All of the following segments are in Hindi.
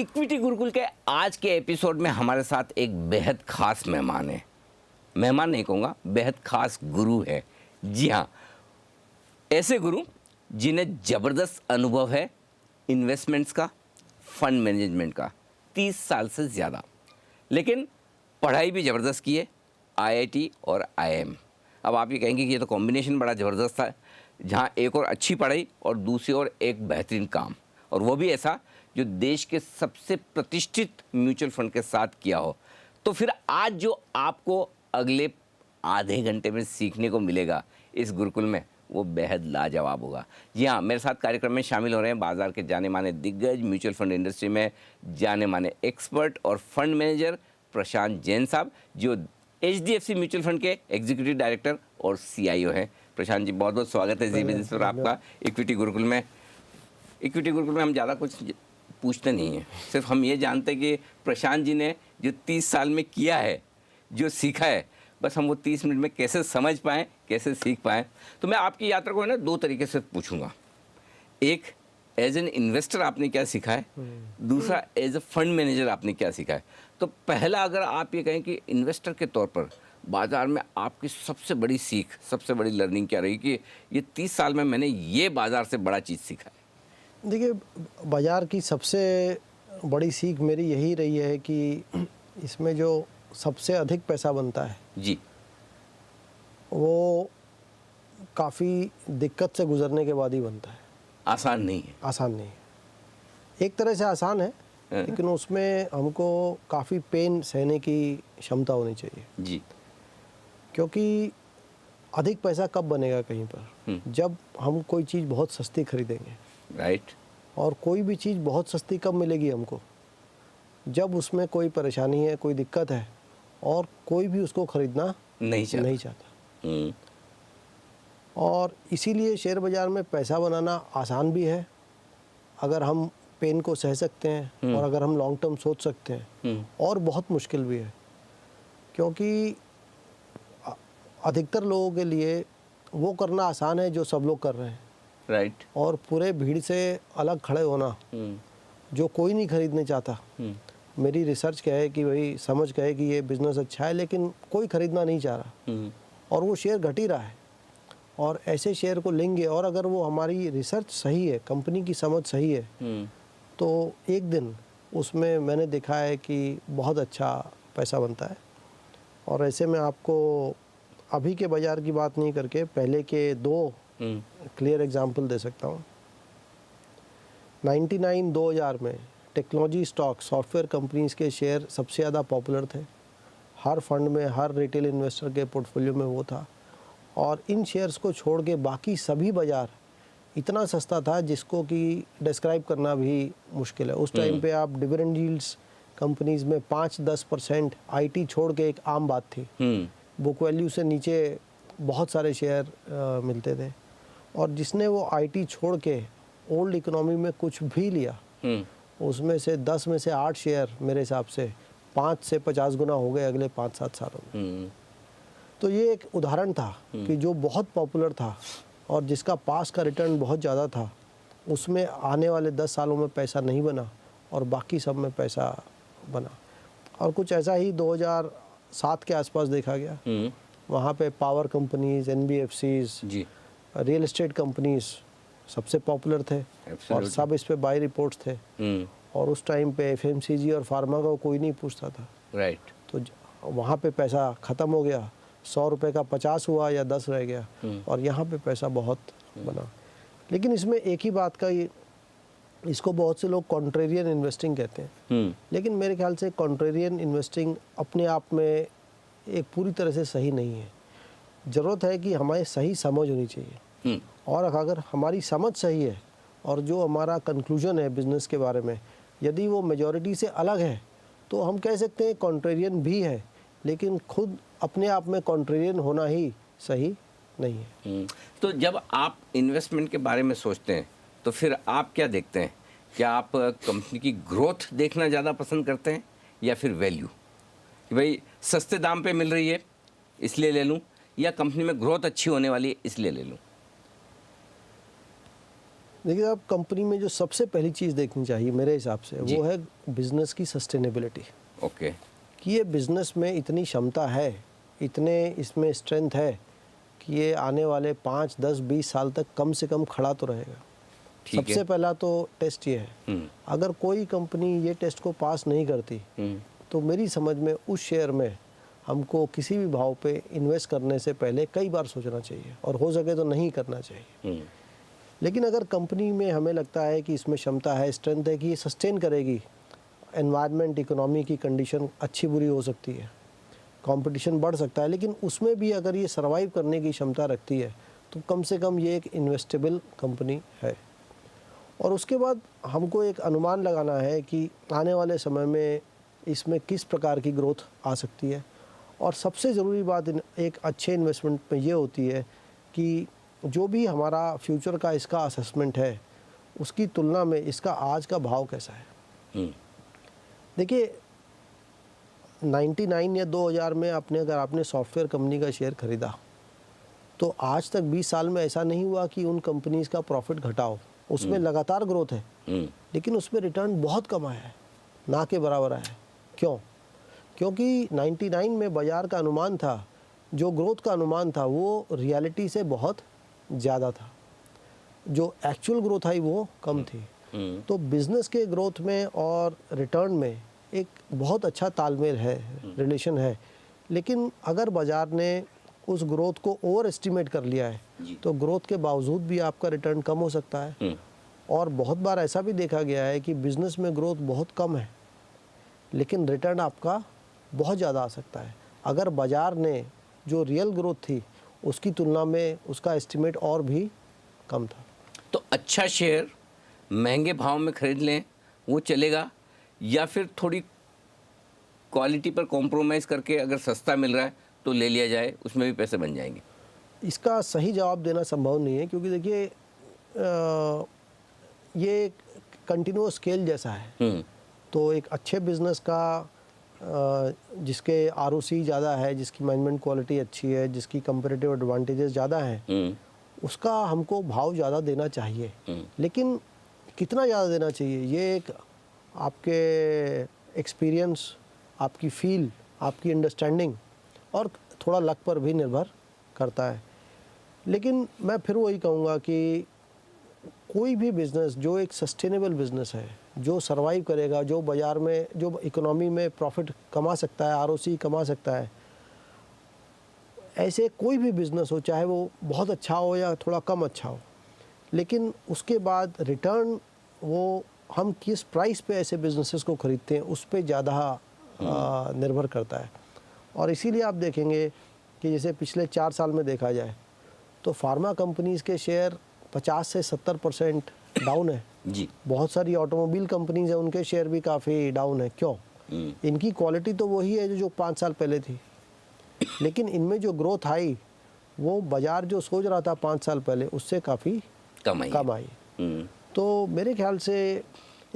इक्विटी गुरुकुल के आज के एपिसोड में हमारे साथ एक बेहद खास मेहमान है। मेहमान नहीं कहूँगा, बेहद खास गुरु है। जी हाँ, ऐसे गुरु जिन्हें ज़बरदस्त अनुभव है इन्वेस्टमेंट्स का, फंड मैनेजमेंट का, 30 साल से ज़्यादा, लेकिन पढ़ाई भी ज़बरदस्त की है, आईआईटी और आईआईएम। अब आप ये कहेंगे कि ये तो कॉम्बिनेशन बड़ा ज़बरदस्त था, जहाँ एक और अच्छी पढ़ाई और दूसरी ओर एक बेहतरीन काम, और वो भी ऐसा जो देश के सबसे प्रतिष्ठित म्यूचुअल फंड के साथ किया हो। तो फिर आज जो आपको अगले आधे घंटे में सीखने को मिलेगा इस गुरुकुल में, वो बेहद लाजवाब होगा। जी हाँ, मेरे साथ कार्यक्रम में शामिल हो रहे हैं बाजार के जाने माने दिग्गज, म्यूचुअल फंड इंडस्ट्री में जाने माने एक्सपर्ट और फंड मैनेजर प्रशांत जैन साहब, जो एचडीएफसी म्यूचुअल फंड के एग्जीक्यूटिव डायरेक्टर और सीआईओ हैं। प्रशांत जी, बहुत बहुत स्वागत है जी बिजनेस पर आपका इक्विटी गुरुकुल में। इक्विटी गुरुकुल में हम ज़्यादा कुछ पूछते नहीं हैं, सिर्फ हम ये जानते हैं कि प्रशांत जी ने जो 30 साल में किया है, जो सीखा है, बस हम वो 30 मिनट में कैसे समझ पाएँ, कैसे सीख पाएँ। तो मैं आपकी यात्रा को है ना 2 तरीके से पूछूंगा। एक, एज एन इन्वेस्टर आपने क्या सीखा है, दूसरा एज ए फंड मैनेजर आपने क्या सीखा है। तो पहला, अगर आप ये कहें कि इन्वेस्टर के तौर पर बाज़ार में आपकी सबसे बड़ी सीख, सबसे बड़ी लर्निंग क्या रही कि ये 30 साल में मैंने ये बाज़ार से बड़ा चीज़ सीखा है। देखिए, बाज़ार की सबसे बड़ी सीख मेरी यही रही है कि इसमें जो सबसे अधिक पैसा बनता है जी, वो काफ़ी दिक्कत से गुजरने के बाद ही बनता है। आसान नहीं है। आसान नहीं है, एक तरह से आसान है, लेकिन उसमें हमको काफ़ी पेन सहने की क्षमता होनी चाहिए। जी, क्योंकि अधिक पैसा कब बनेगा कहीं पर, जब हम कोई चीज़ बहुत सस्ती खरीदेंगे। राइट। और कोई भी चीज़ बहुत सस्ती कब मिलेगी हमको, जब उसमें कोई परेशानी है, कोई दिक्कत है और कोई भी उसको खरीदना नहीं चाहता। और इसीलिए शेयर बाज़ार में पैसा बनाना आसान भी है अगर हम पेन को सह सकते हैं और अगर हम लॉन्ग टर्म सोच सकते हैं, और बहुत मुश्किल भी है, क्योंकि अधिकतर लोगों के लिए वो करना आसान है जो सब लोग कर रहे हैं। राइट। और पूरे भीड़ से अलग खड़े होना, जो कोई नहीं खरीदने चाहता। मेरी रिसर्च कहे कि भाई समझ कहे कि ये बिज़नेस अच्छा है, लेकिन कोई खरीदना नहीं चाह रहा और वो शेयर घट ही रहा है। और ऐसे शेयर को लेंगे, और अगर वो हमारी रिसर्च सही है, कंपनी की समझ सही है, तो एक दिन उसमें मैंने देखा है कि बहुत अच्छा पैसा बनता है। और ऐसे में आपको अभी के बाज़ार की बात नहीं करके पहले के 2 क्लियर एग्जाम्पल दे सकता हूँ। 2000 में टेक्नोलॉजी स्टॉक, सॉफ्टवेयर कंपनीज के शेयर सबसे ज़्यादा पॉपुलर थे। हर फंड में, हर रिटेल इन्वेस्टर के पोर्टफोलियो में वो था। और इन शेयर्स को छोड़ के बाकी सभी बाज़ार इतना सस्ता था जिसको कि डिस्क्राइब करना भी मुश्किल है। उस टाइम पे आप डिविडेंड यील्ड्स कंपनीज में 5-10%, आईटी छोड़ के एक आम बात थी। बुक वैल्यू से नीचे बहुत सारे शेयर मिलते थे। और जिसने वो आईटी छोड़ के ओल्ड इकोनॉमी में कुछ भी लिया, उसमें से 10 में से 8 शेयर मेरे हिसाब से 5 से 50 गुना हो गए अगले 5-7 सालों में। तो ये एक उदाहरण था कि जो बहुत पॉपुलर था और जिसका पास का रिटर्न बहुत ज़्यादा था, उसमें आने वाले 10 सालों में पैसा नहीं बना और बाकी सब में पैसा बना। और कुछ ऐसा ही 2007 के आसपास देखा गया। वहाँ पे power companies, NBFCs, real estate companies सबसे पॉपुलर थे और सब इस पे बाय रिपोर्ट्स थे। और उस टाइम पे एफएमसीजी और फार्मा का कोई नहीं पूछता था। राइट। तो वहाँ पे पैसा ख़त्म हो गया, 100 रुपये का 50 हुआ या 10 रह गया, और यहाँ पे पैसा बहुत बना। लेकिन इसमें एक ही बात का, इसको बहुत से लोग कॉन्ट्रेरियन इन्वेस्टिंग कहते हैं, लेकिन मेरे ख्याल से कॉन्ट्रेरियन इन्वेस्टिंग अपने आप में एक पूरी तरह से सही नहीं है। ज़रूरत है कि हमारी सही समझ होनी चाहिए, और अगर हमारी समझ सही है और जो हमारा कंक्लूजन है बिज़नेस के बारे में, यदि वो मेजॉरिटी से अलग है, तो हम कह सकते हैं कॉन्ट्रेरियन भी है, लेकिन खुद अपने आप में कॉन्ट्रेरियन होना ही सही नहीं है। तो जब आप इन्वेस्टमेंट के बारे में सोचते हैं तो फिर आप क्या देखते हैं? क्या आप कंपनी की ग्रोथ देखना ज़्यादा पसंद करते हैं या फिर वैल्यू, कि भाई सस्ते दाम पे मिल रही है इसलिए ले लूँ, या कंपनी में ग्रोथ अच्छी होने वाली है इसलिए ले लूँ? देखिए आप, कंपनी में जो सबसे पहली चीज़ देखनी चाहिए मेरे हिसाब से जी। वो है बिजनेस की सस्टेनेबिलिटी, ओके। कि ये बिजनेस में इतनी क्षमता है, इतने इसमें स्ट्रेंथ है कि ये आने वाले 5, 10, 20 साल तक कम से कम खड़ा तो रहेगा। ठीक है। सबसे पहला तो टेस्ट ये है। हम्म। अगर कोई कंपनी ये टेस्ट को पास नहीं करती हम्म। तो मेरी समझ में उस शेयर में हमको किसी भी भाव पे इन्वेस्ट करने से पहले कई बार सोचना चाहिए, और हो सके तो नहीं करना चाहिए। हम्म। लेकिन अगर कंपनी में हमें लगता है कि इसमें क्षमता है, स्ट्रेंथ है कि ये सस्टेन करेगी, एनवायरनमेंट, इकोनॉमी की कंडीशन अच्छी बुरी हो सकती है, कंपटीशन बढ़ सकता है, लेकिन उसमें भी अगर ये सर्वाइव करने की क्षमता रखती है तो कम से कम ये एक इन्वेस्टेबल कंपनी है। और उसके बाद हमको एक अनुमान लगाना है कि आने वाले समय में इसमें किस प्रकार की ग्रोथ आ सकती है। और सबसे ज़रूरी बात एक अच्छे इन्वेस्टमेंट में ये होती है कि जो भी हमारा फ्यूचर का इसका असेसमेंट है उसकी तुलना में इसका आज का भाव कैसा है। हम्म। देखिए 99 या 2000 में अगर आपने सॉफ्टवेयर कंपनी का शेयर खरीदा तो आज तक 20 साल में ऐसा नहीं हुआ कि उन कंपनीज़ का प्रॉफिट घटा हो। उसमें लगातार ग्रोथ है, लेकिन उसमें रिटर्न बहुत कम आया है, ना के बराबर आया है। क्यों? क्योंकि 99 में बाज़ार का अनुमान था, जो ग्रोथ का अनुमान था वो रियलिटी से बहुत ज़्यादा था, जो एक्चुअल ग्रोथ आई वो कम थी। तो बिज़नेस के ग्रोथ में और रिटर्न में एक बहुत अच्छा तालमेल है, रिलेशन है। लेकिन अगर बाज़ार ने उस ग्रोथ को ओवर एस्टिमेट कर लिया है तो ग्रोथ के बावजूद भी आपका रिटर्न कम हो सकता है। और बहुत बार ऐसा भी देखा गया है कि बिज़नेस में ग्रोथ बहुत कम है लेकिन रिटर्न आपका बहुत ज़्यादा आ सकता है, अगर बाज़ार ने जो रियल ग्रोथ थी उसकी तुलना में उसका एस्टिमेट और भी कम था। तो अच्छा शेयर महंगे भाव में खरीद लें वो चलेगा, या फिर थोड़ी क्वालिटी पर कॉम्प्रोमाइज़ करके अगर सस्ता मिल रहा है तो ले लिया जाए, उसमें भी पैसे बन जाएंगे? इसका सही जवाब देना संभव नहीं है, क्योंकि देखिए ये कंटिन्यूअस स्केल जैसा है। तो एक अच्छे बिजनेस का जिसके आरओसी ज़्यादा है, जिसकी मैनेजमेंट क्वालिटी अच्छी है, जिसकी कंपैरेटिव एडवांटेजेस ज़्यादा हैं, उसका हमको भाव ज़्यादा देना चाहिए। लेकिन कितना ज़्यादा देना चाहिए ये एक आपके एक्सपीरियंस, आपकी फील, आपकी अंडरस्टैंडिंग और थोड़ा लक पर भी निर्भर करता है। लेकिन मैं फिर वही कहूँगा कि कोई भी बिज़नेस जो एक सस्टेनेबल बिज़नेस है, जो सर्वाइव करेगा, जो बाज़ार में, जो इकोनॉमी में प्रॉफिट कमा सकता है, आरओसी कमा सकता है, ऐसे कोई भी बिज़नेस हो, चाहे वो बहुत अच्छा हो या थोड़ा कम अच्छा हो, लेकिन उसके बाद रिटर्न वो हम किस प्राइस पे ऐसे बिज़नेसेस को ख़रीदते हैं उस पे ज़्यादा निर्भर करता है। और इसीलिए आप देखेंगे कि जैसे पिछले 4 साल में देखा जाए तो फार्मा कंपनीज़ के शेयर 50 से 70% डाउन है जी। बहुत सारी ऑटोमोबाइल कंपनीज़ हैं, उनके शेयर भी काफ़ी डाउन है। क्यों? इनकी क्वालिटी तो वही है जो 5 साल पहले थी, लेकिन इनमें जो ग्रोथ आई वो बाज़ार जो सोच रहा था 5 साल पहले उससे काफ़ी कम आई। तो मेरे ख्याल से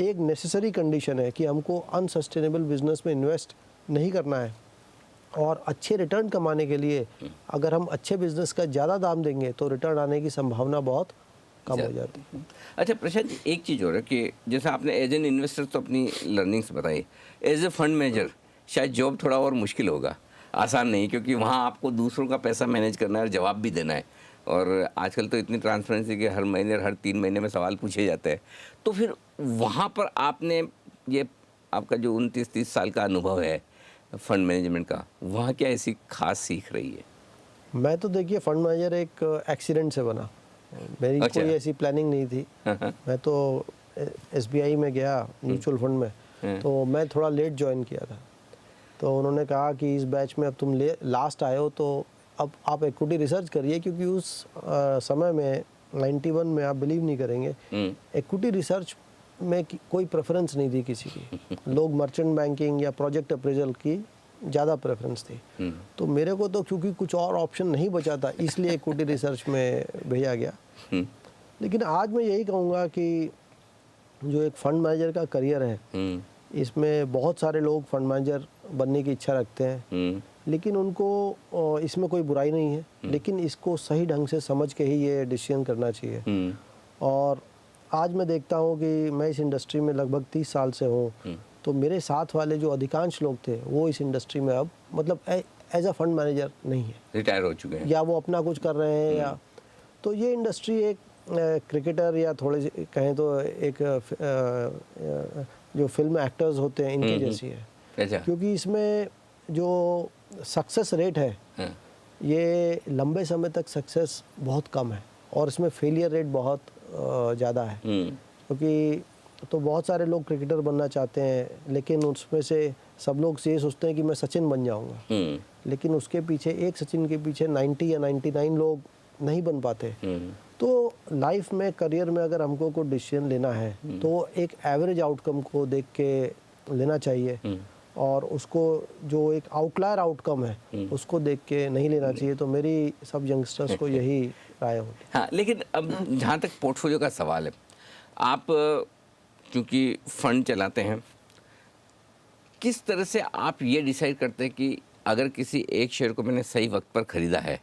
एक नेसेसरी कंडीशन है कि हमको अनसस्टेनेबल बिजनेस में इन्वेस्ट नहीं करना है, और अच्छे रिटर्न कमाने के लिए अगर हम अच्छे बिजनेस का ज़्यादा दाम देंगे तो रिटर्न आने की संभावना बहुत कम हो जाती है। अच्छा प्रशांत जी, एक चीज़ और है कि जैसे आपने एज एन इन्वेस्टर तो अपनी लर्निंग्स बताई, एज ए फंड मैनेजर शायद जॉब थोड़ा और मुश्किल होगा, आसान नहीं, क्योंकि वहाँ आपको दूसरों का पैसा मैनेज करना है और जवाब भी देना है, और आजकल तो इतनी ट्रांसपेरेंसी के हर महीने हर 3 महीने में सवाल पूछे जाते हैं। तो फिर वहाँ पर आपने ये आपका जो 29-30 साल का अनुभव है फंड मैनेजमेंट का, वहाँ क्या ऐसी खास सीख रही है? मैं तो देखिए फंड मैनेजर एक एक्सीडेंट से बना, मेरी अच्छा। कोई ऐसी प्लानिंग नहीं थी। मैं तो एसबीआई में गया म्यूचुअल फंड में, तो मैं थोड़ा लेट ज्वाइन किया था, तो उन्होंने कहा कि इस बैच में अब तुम लास्ट आए हो तो अब आप इक्विटी रिसर्च करिए, क्योंकि उस समय में 91 में आप बिलीव नहीं करेंगे, इक्विटी रिसर्च में कोई प्रेफरेंस नहीं थी किसी की। लोग मर्चेंट बैंकिंग या प्रोजेक्ट अप्रेजल की ज़्यादा प्रेफरेंस थी। तो मेरे को तो क्योंकि कुछ और ऑप्शन नहीं बचा था इसलिए इक्विटी रिसर्च में भेजा गया। लेकिन आज मैं यही कहूँगा कि जो एक फ़ंड मैनेजर का करियर है, इसमें बहुत सारे लोग फंड मैनेजर बनने की इच्छा रखते हैं, लेकिन उनको इसमें कोई बुराई नहीं है, लेकिन इसको सही ढंग से समझ के ही ये डिसीजन करना चाहिए। और आज मैं देखता हूँ कि मैं इस इंडस्ट्री में लगभग 30 साल से हूँ, तो मेरे साथ वाले जो अधिकांश लोग थे वो इस इंडस्ट्री में अब मतलब एज अ फंड मैनेजर नहीं है, रिटायर हो चुके हैं। या वो अपना कुछ कर रहे हैं, या तो ये इंडस्ट्री एक क्रिकेटर या थोड़े कहें तो एक जो फिल्म एक्टर्स होते हैं इनकी जैसी है। अच्छा। क्योंकि इसमें जो सक्सेस रेट है हाँ। ये लंबे समय तक सक्सेस बहुत कम है, और इसमें फेलियर रेट बहुत ज़्यादा है। क्योंकि तो बहुत सारे लोग क्रिकेटर बनना चाहते हैं, लेकिन उसमें से सब लोग ये सोचते हैं कि मैं सचिन बन जाऊंगा, लेकिन उसके पीछे एक सचिन के पीछे 90 या 99 लोग नहीं बन पाते। तो लाइफ में, करियर में अगर हमको कोई डिसीजन लेना है तो एक एवरेज आउटकम को देख के लेना चाहिए, और उसको जो एक आउटलायर आउटकम है उसको देख के नहीं लेना चाहिए। तो मेरी सब यंगस्टर्स को यही राय होगी। हाँ, लेकिन अब जहाँ तक पोर्टफोलियो का सवाल है, आप क्योंकि फंड चलाते हैं, किस तरह से आप ये डिसाइड करते हैं कि अगर किसी एक शेयर को मैंने सही वक्त पर ख़रीदा है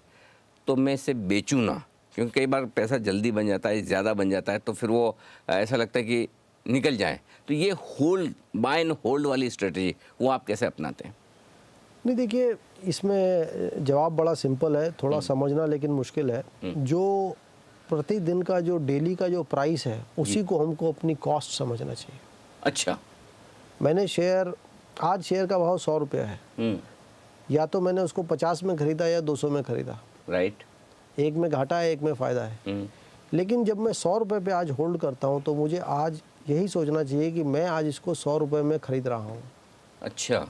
तो मैं इसे बेचूं ना? क्योंकि कई बार पैसा जल्दी बन जाता है, ज़्यादा बन जाता है, तो फिर वो ऐसा लगता है कि निकल जाए। तो ये होल्ड, बाय एंड होल्ड वाली स्ट्रेटजी वो आप कैसे अपनाते हैं? नहीं, देखिए इसमें जवाब बड़ा सिंपल है, थोड़ा समझना लेकिन मुश्किल है। जो प्रतिदिन का जो डेली का जो प्राइस है उसी को हमको अपनी कॉस्ट समझना चाहिए। अच्छा। मैंने आज शेयर का भाव 100 रुपया है, या तो मैंने उसको 50 में ख़रीदा या 200 में ख़रीदा, राइट। एक में घाटा है, एक में फ़ायदा है। लेकिन जब मैं 100 रुपये पे आज होल्ड करता हूँ तो मुझे आज यही सोचना चाहिए कि मैं आज इसको 100 रुपये में ख़रीद रहा हूँ। अच्छा।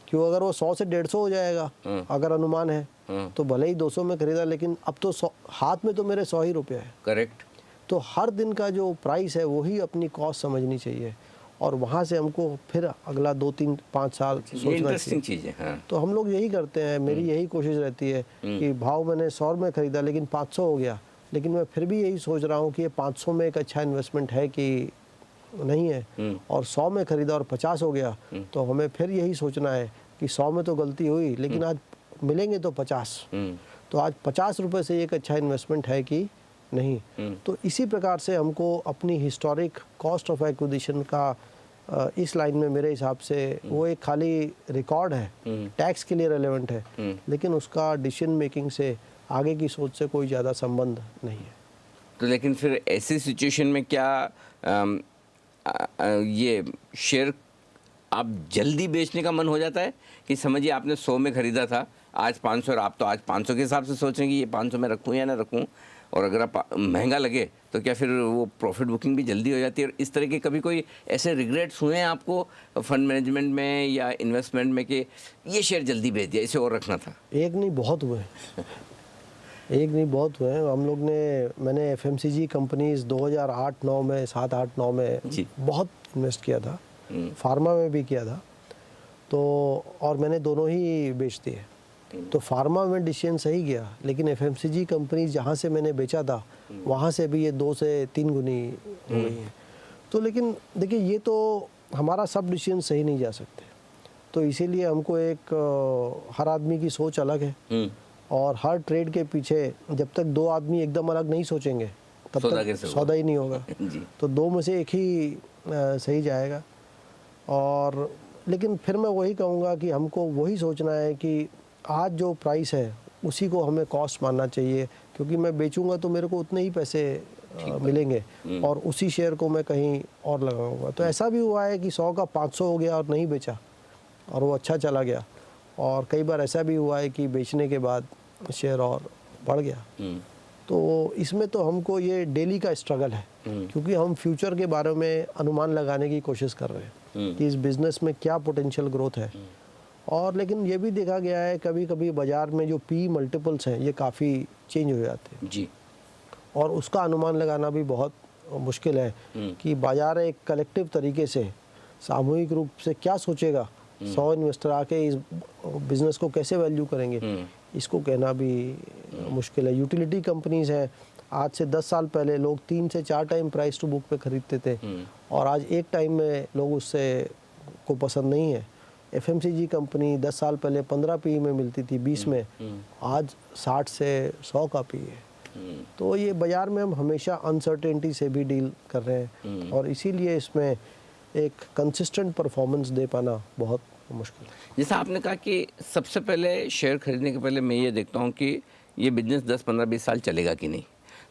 क्यों? अगर वो 100 से 150 हो जाएगा, अगर अनुमान है, तो भले ही 200 में ख़रीदा, लेकिन अब तो हाथ में तो मेरे 100 ही रुपये है। करेक्ट। तो हर दिन का जो प्राइस है वही अपनी कॉस्ट समझनी चाहिए, और वहाँ से हमको फिर अगला 2, 3, 5 साल सोचना इंटरेस्टिंग चाहिए। चीज़ है। हाँ। तो हम लोग यही करते हैं, मेरी यही कोशिश रहती है कि भाव मैंने 100 में ख़रीदा लेकिन 500 हो गया, लेकिन मैं फिर भी यही सोच रहा हूँ कि ये 500 में एक अच्छा इन्वेस्टमेंट है कि नहीं है, और 100 में ख़रीदा और 50 हो गया, तो हमें फिर यही सोचना है कि 100 में तो गलती हुई, लेकिन आज मिलेंगे तो 50, तो आज 50 रुपये से एक अच्छा इन्वेस्टमेंट है कि नहीं। तो इसी प्रकार से हमको अपनी हिस्टोरिक कॉस्ट ऑफ एक्विजिशन का इस लाइन में मेरे हिसाब से वो एक खाली रिकॉर्ड है, टैक्स के लिए रेलेवेंट है, लेकिन उसका डिसीजन मेकिंग से, आगे की सोच से कोई ज़्यादा संबंध नहीं है। तो लेकिन फिर ऐसी सिचुएशन में क्या ये शेयर आप जल्दी बेचने का मन हो जाता है कि समझिए आपने 100 में ख़रीदा था, आज 500, और आप तो आज 500 के हिसाब से सोच रहे हैं कि ये 500 में रखूँ या ना रखूँ, और अगर आप महंगा लगे तो क्या फिर वो प्रॉफिट बुकिंग भी जल्दी हो जाती है? और इस तरह के कभी कोई ऐसे रिग्रेट्स हुए हैं आपको फंड मैनेजमेंट में या इन्वेस्टमेंट में कि ये शेयर जल्दी बेच दिया, इसे और रखना था? एक नहीं, बहुत हुए एक नहीं, बहुत हुए हैं। हम लोग ने, मैंने FMCG कंपनीज 2008-9 में, 7-8-9 में बहुत इन्वेस्ट किया था, फार्मा में भी किया था, तो और मैंने दोनों ही बेच दिए। तो फार्मा में डिसीजन सही गया, लेकिन FMCG कंपनी जहाँ से मैंने बेचा था वहाँ से भी ये 2 से 3 गुनी हो गई हैं। तो लेकिन देखिए, ये तो हमारा सब डिसीजन सही नहीं जा सकते, तो इसीलिए हमको एक हर आदमी की सोच अलग है, और हर ट्रेड के पीछे जब तक 2 आदमी एकदम अलग नहीं सोचेंगे तब तक सौदा ही नहीं होगा। तो 2 में से एक ही सही जाएगा। और लेकिन फिर मैं वही कहूँगा कि हमको वही सोचना है कि आज जो प्राइस है उसी को हमें कॉस्ट मानना चाहिए, क्योंकि मैं बेचूंगा तो मेरे को उतने ही पैसे मिलेंगे, और उसी शेयर को मैं कहीं और लगाऊंगा। तो ऐसा भी हुआ है कि 100 का 500 हो गया और नहीं बेचा, और वो अच्छा चला गया, और कई बार ऐसा भी हुआ है कि बेचने के बाद शेयर और बढ़ गया। तो इसमें तो हमको ये डेली का स्ट्रगल है, क्योंकि हम फ्यूचर के बारे में अनुमान लगाने की कोशिश कर रहे हैं कि इस बिज़नेस में क्या पोटेंशियल ग्रोथ है। और लेकिन ये भी देखा गया है कभी कभी बाज़ार में जो PE मल्टीपल्स हैं ये काफ़ी चेंज हो जाते हैं जी, और उसका अनुमान लगाना भी बहुत मुश्किल है कि बाज़ार एक कलेक्टिव तरीके से, सामूहिक रूप से क्या सोचेगा, 100 इन्वेस्टर आके इस बिज़नेस को कैसे वैल्यू करेंगे, इसको कहना भी मुश्किल है। यूटिलिटी कंपनीज़ हैं, आज से 10 साल पहले लोग 3 से 4 टाइम प्राइस टू बुक पे ख़रीदते थे, और आज एक टाइम में लोग उससे को पसंद नहीं है। FMCG कंपनी 10 साल पहले 15 PE में मिलती थी, 20 में, आज 60 से 100 का PE है। तो ये बाज़ार में हम हमेशा अनसर्टेनिटी से भी डील कर रहे हैं और इसीलिए इसमें एक कंसिस्टेंट परफॉर्मेंस दे पाना बहुत मुश्किल है। जैसा आपने कहा कि सबसे पहले शेयर खरीदने के पहले मैं ये देखता हूँ कि ये बिजनेस 10, 15, 20 साल चलेगा कि नहीं।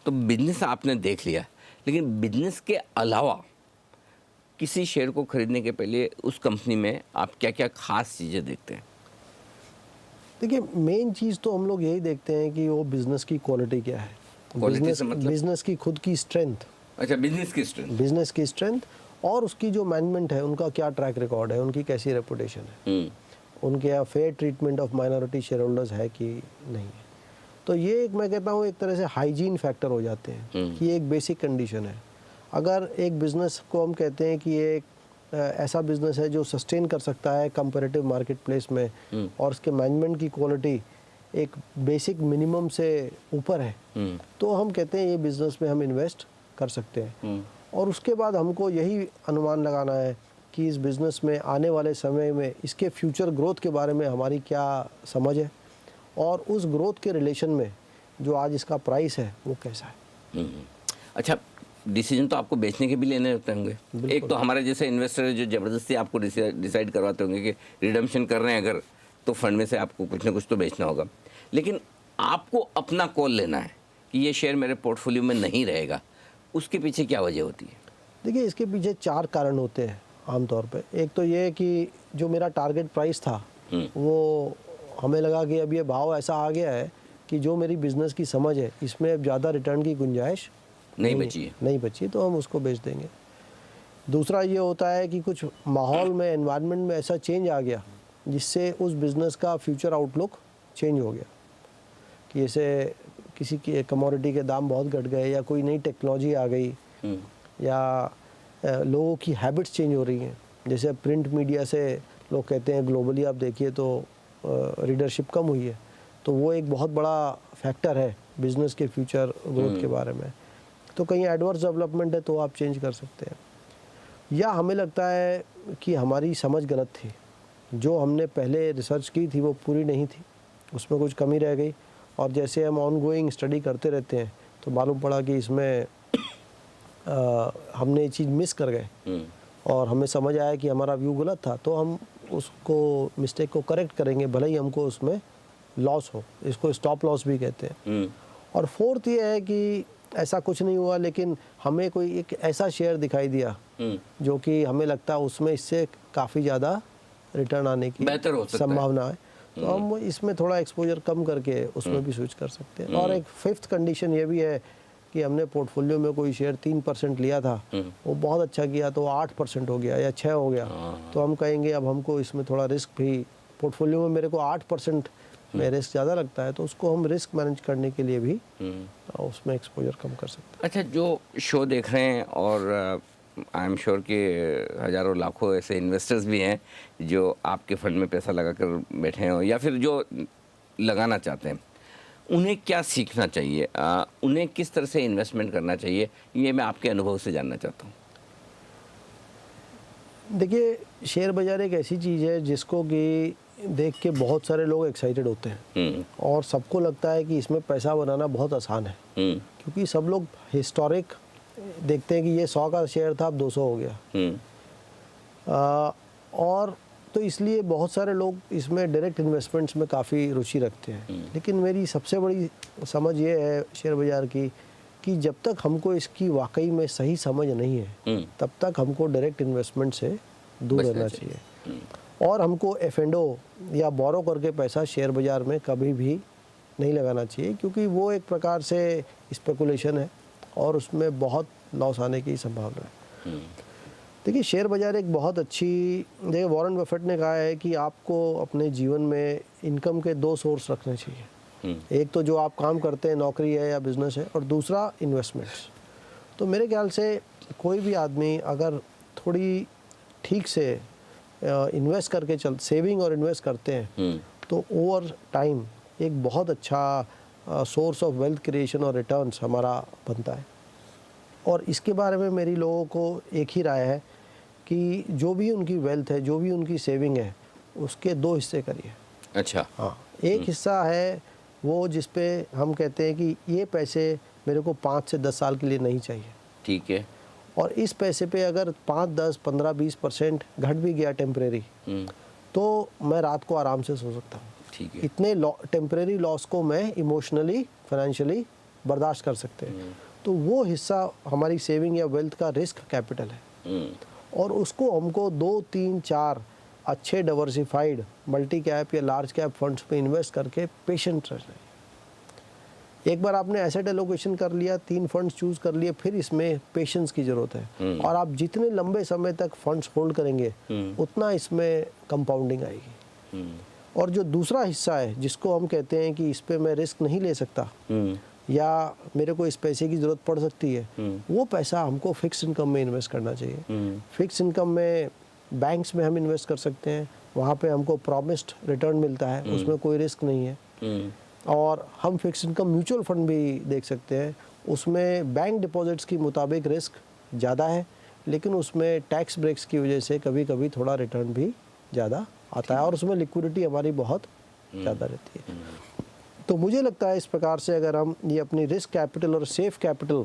तो बिजनेस आपने देख लिया, लेकिन बिजनेस के अलावा किसी शेयर को खरीदने के पहले उस कंपनी में आप क्या क्या खास चीज़ें देखते हैं? देखिए, मेन चीज़ तो हम लोग यही देखते हैं कि वो बिज़नेस की क्वालिटी क्या है, क्वालिटी से मतलब? बिज़नेस की खुद की स्ट्रेंथ, अच्छा, बिजनेस की स्ट्रेंथ। और उसकी जो मैनेजमेंट है उनका क्या ट्रैक रिकॉर्ड है, उनकी कैसी रेपुटेशन है, उनके यहाँ fair treatment of minority share holders है कि नहीं है। तो ये एक, मैं कहता हूँ, एक तरह से हाइजीन फैक्टर हो जाते हैं कि एक बेसिक कंडीशन है। अगर एक बिज़नेस को हम कहते हैं कि ये एक ऐसा बिज़नेस है जो सस्टेन कर सकता है कंपैरेटिव मार्केट प्लेस में और उसके मैनेजमेंट की क्वालिटी एक बेसिक मिनिमम से ऊपर है, तो हम कहते हैं ये बिज़नेस में हम इन्वेस्ट कर सकते हैं। और उसके बाद हमको यही अनुमान लगाना है कि इस बिज़नेस में आने वाले समय में इसके फ्यूचर ग्रोथ के बारे में हमारी क्या समझ है और उस ग्रोथ के रिलेशन में जो आज इसका प्राइस है वो कैसा है। अच्छा, डिसीजन तो आपको बेचने के भी लेने होते होंगे। एक तो हमारे जैसे इन्वेस्टर है जो ज़बरदस्ती आपको डिसाइड करवाते होंगे कि रिडम्पशन कर रहे हैं अगर, तो फंड में से आपको कुछ ना कुछ तो बेचना होगा, लेकिन आपको अपना कॉल लेना है कि ये शेयर मेरे पोर्टफोलियो में नहीं रहेगा। उसके पीछे क्या वजह होती है? देखिए, इसके पीछे 4 कारण होते हैं आमतौर पे। एक तो ये कि जो मेरा टारगेट प्राइस था वो हमें लगा कि अब ये भाव ऐसा आ गया है कि जो मेरी बिज़नेस की समझ है इसमें अब ज़्यादा रिटर्न की गुंजाइश नहीं बची, तो हम उसको बेच देंगे। दूसरा ये होता है कि कुछ माहौल में, एनवायरनमेंट में ऐसा चेंज आ गया जिससे उस बिज़नेस का फ्यूचर आउटलुक चेंज हो गया कि जैसे किसी की कमोडिटी के दाम बहुत घट गए या कोई नई टेक्नोलॉजी आ गई या लोगों की हैबिट्स चेंज हो रही हैं। जैसे प्रिंट मीडिया से लोग कहते हैं ग्लोबली आप देखिए तो रीडरशिप कम हुई है, तो वो एक बहुत बड़ा फैक्टर है बिज़नेस के फ्यूचर ग्रोथ के बारे में। तो कहीं एडवर्स डेवलपमेंट है तो आप चेंज कर सकते हैं, या हमें लगता है कि हमारी समझ गलत थी, जो हमने पहले रिसर्च की थी वो पूरी नहीं थी, उसमें कुछ कमी रह गई, और जैसे हम ऑनगोइंग स्टडी करते रहते हैं तो मालूम पड़ा कि इसमें हमने ये चीज़ मिस कर गए और हमें समझ आया कि हमारा व्यू गलत था, तो हम उसको मिस्टेक को करेक्ट करेंगे भले ही हमको उसमें लॉस हो। इसको स्टॉप लॉस भी कहते हैं। और फोर्थ ये है कि ऐसा कुछ नहीं हुआ, लेकिन हमें कोई एक ऐसा शेयर दिखाई दिया जो कि हमें लगता है उसमें इससे काफ़ी ज़्यादा रिटर्न आने की संभावना है, तो हम इसमें थोड़ा एक्सपोजर कम करके उसमें भी स्विच कर सकते हैं। और एक फिफ्थ कंडीशन ये भी है कि हमने पोर्टफोलियो में कोई शेयर 3% लिया था, वो बहुत अच्छा किया तो 8% हो गया या 6 हो गया, तो हम कहेंगे अब हमको इसमें थोड़ा रिस्क भी, पोर्टफोलियो में मेरे को 8% में रिस्क ज़्यादा लगता है, तो उसको हम रिस्क मैनेज करने के लिए भी उसमें एक्सपोजर कम कर सकते हैं। अच्छा, जो शो देख रहे हैं और आई एम श्योर कि हज़ारों लाखों ऐसे इन्वेस्टर्स भी हैं जो आपके फंड में पैसा लगा कर बैठे हैं या फिर जो लगाना चाहते हैं, उन्हें क्या सीखना चाहिए, उन्हें किस तरह से इन्वेस्टमेंट करना चाहिए, ये मैं आपके अनुभव से जानना चाहता हूँ। देखिए, शेयर बाज़ार एक ऐसी चीज़ है जिसको कि देख के बहुत सारे लोग एक्साइटेड होते हैं और सबको लगता है कि इसमें पैसा बनाना बहुत आसान है, क्योंकि सब लोग हिस्टोरिक देखते हैं कि ये 100 का शेयर था अब 200 हो गया, और तो इसलिए बहुत सारे लोग इसमें डायरेक्ट इन्वेस्टमेंट्स में काफ़ी रुचि रखते हैं। लेकिन मेरी सबसे बड़ी समझ ये है शेयर बाज़ार की कि जब तक हमको इसकी वाकई में सही समझ नहीं है तब तक हमको डायरेक्ट इन्वेस्टमेंट से दूर रहना चाहिए, और हमको एफ&ओ या बोरो करके पैसा शेयर बाज़ार में कभी भी नहीं लगाना चाहिए, क्योंकि वो एक प्रकार से स्पेकुलेशन है और उसमें बहुत लॉस आने की संभावना है। देखिए, शेयर बाज़ार एक बहुत अच्छी, देखिए वॉरेन बफेट ने कहा है कि आपको अपने जीवन में इनकम के 2 सोर्स रखने चाहिए, एक तो जो आप काम करते हैं, नौकरी है या बिज़नेस है, और दूसरा इन्वेस्टमेंट्स। तो मेरे ख्याल से कोई भी आदमी अगर थोड़ी ठीक से इन्वेस्ट करके सेविंग और इन्वेस्ट करते हैं तो ओवर टाइम एक बहुत अच्छा सोर्स ऑफ वेल्थ क्रिएशन और रिटर्न्स हमारा बनता है। और इसके बारे में मेरी लोगों को एक ही राय है कि जो भी उनकी वेल्थ है, जो भी उनकी सेविंग है, उसके 2 हिस्से करिए। अच्छा। हाँ, एक हिस्सा है वो जिस पे हम कहते हैं कि ये पैसे मेरे को 5 से 10 साल के लिए नहीं चाहिए, ठीक है। और इस पैसे पे अगर 5, 10, 15, 20% घट भी गया टेम्परेरी, तो मैं रात को आराम से सो सकता हूँ। ठीक है। इतने टेम्परेरी लॉस को मैं इमोशनली, फाइनेंशियली बर्दाश्त कर सकते हैं। तो वो हिस्सा हमारी सेविंग या वेल्थ का रिस्क कैपिटल है, और उसको हमको 2, 3, 4 अच्छे डाइवर्सिफाइड मल्टी कैप या लार्ज कैप फंड्स पे इन्वेस्ट करके पेशेंट रहना है। एक बार आपने एसेट एलोकेशन कर लिया, 3 फंड्स चूज कर लिए, फिर इसमें पेशेंस की ज़रूरत है, और आप जितने लंबे समय तक फंड्स होल्ड करेंगे उतना इसमें कंपाउंडिंग आएगी। और जो दूसरा हिस्सा है जिसको हम कहते हैं कि इस पे मैं रिस्क नहीं ले सकता या मेरे को इस पैसे की ज़रूरत पड़ सकती है, वो पैसा हमको फिक्स इनकम में इन्वेस्ट करना चाहिए। फिक्स इनकम में बैंक्स में हम इन्वेस्ट कर सकते हैं, वहाँ पे हमको प्रॉमिस्ड रिटर्न मिलता है, उसमें कोई रिस्क नहीं है। और हम फिक्स इनकम म्यूचुअल फंड भी देख सकते हैं, उसमें बैंक डिपॉजिट्स की मुताबिक रिस्क ज़्यादा है, लेकिन उसमें टैक्स ब्रेक्स की वजह से कभी कभी थोड़ा रिटर्न भी ज़्यादा आता है, और उसमें लिक्विडिटी हमारी बहुत ज़्यादा रहती है। तो मुझे लगता है इस प्रकार से अगर हम ये अपनी रिस्क कैपिटल और सेफ कैपिटल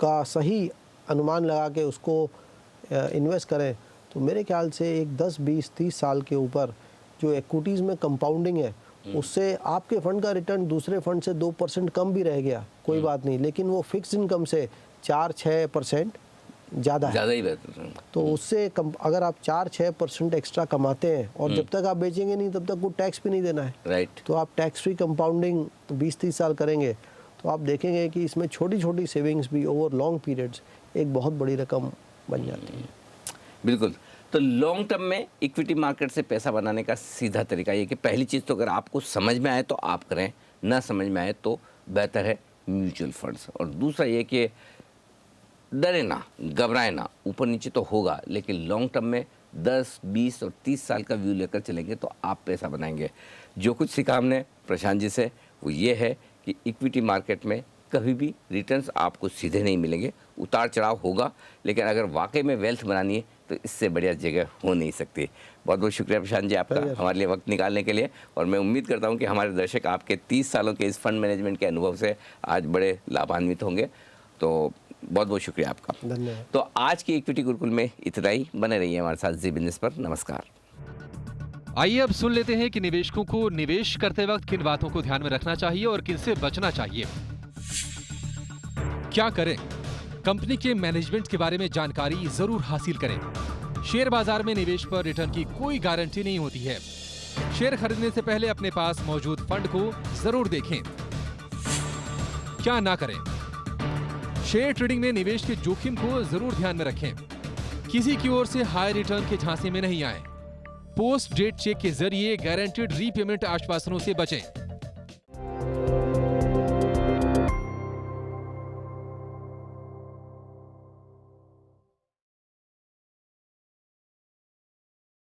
का सही अनुमान लगा के उसको इन्वेस्ट करें, तो मेरे ख्याल से एक 10, 20, 30 साल के ऊपर जो इक्विटीज़ में कंपाउंडिंग है, उससे आपके फंड का रिटर्न दूसरे फंड से 2% कम भी रह गया, कोई बात नहीं, लेकिन वो फिक्स इनकम से 4-6% ज़्यादा ही बेहतर है। तो उससे अगर आप 4-6% एक्स्ट्रा कमाते हैं, और जब तक आप बेचेंगे नहीं तब तक को टैक्स भी नहीं देना है, राइट। तो आप टैक्स फ्री कंपाउंडिंग 20-30 साल करेंगे, तो आप देखेंगे कि इसमें छोटी छोटी सेविंग्स भी ओवर लॉन्ग पीरियड्स एक बहुत बड़ी रकम बन जाती है। बिल्कुल। तो लॉन्ग टर्म में इक्विटी मार्केट से पैसा बनाने का सीधा तरीका ये कि पहली चीज़ तो अगर आपको समझ में आए तो आप करें, ना समझ में आए तो बेहतर है म्यूचुअल फंड्स। और दूसरा ये कि डरे ना, घबराए ना, ऊपर नीचे तो होगा, लेकिन लॉन्ग टर्म में 10, 20 और 30 साल का व्यू लेकर चलेंगे तो आप पैसा बनाएंगे। जो कुछ सीखा हमने प्रशांत जी से वो ये है कि इक्विटी मार्केट में कभी भी रिटर्न्स आपको सीधे नहीं मिलेंगे, उतार चढ़ाव होगा, लेकिन अगर वाकई में वेल्थ बनानी है तो इससे बढ़िया जगह हो नहीं सकती। बहुत बहुत शुक्रिया प्रशांत जी आपका हमारे लिए वक्त निकालने के लिए, और मैं उम्मीद करता हूं कि हमारे दर्शक आपके 30 सालों के इस फंड मैनेजमेंट के अनुभव से आज बड़े लाभान्वित होंगे। तो बहुत बहुत शुक्रिया आपका, धन्यवाद। तो आज की इक्विटी गुरुकुल में इतना ही। बने रहिए हमारे साथ जी बिजनेस पर। नमस्कार। आइए अब सुन लेते हैं कि निवेशकों को निवेश करते वक्त किन बातों को ध्यान में रखना चाहिए और किनसे बचना चाहिए। क्या करें? कंपनी के मैनेजमेंट के बारे में जानकारी जरूर हासिल करें। शेयर बाजार में निवेश पर रिटर्न की कोई गारंटी नहीं होती है। शेयर खरीदने से पहले अपने पास मौजूद फंड को जरूर देखें। क्या ना करें? शेयर ट्रेडिंग में निवेश के जोखिम को जरूर ध्यान में रखें। किसी की ओर से हाई रिटर्न के झांसे में नहीं आए। पोस्ट डेट चेक के जरिए गारंटेड रीपेमेंट आश्वासनों से बचें।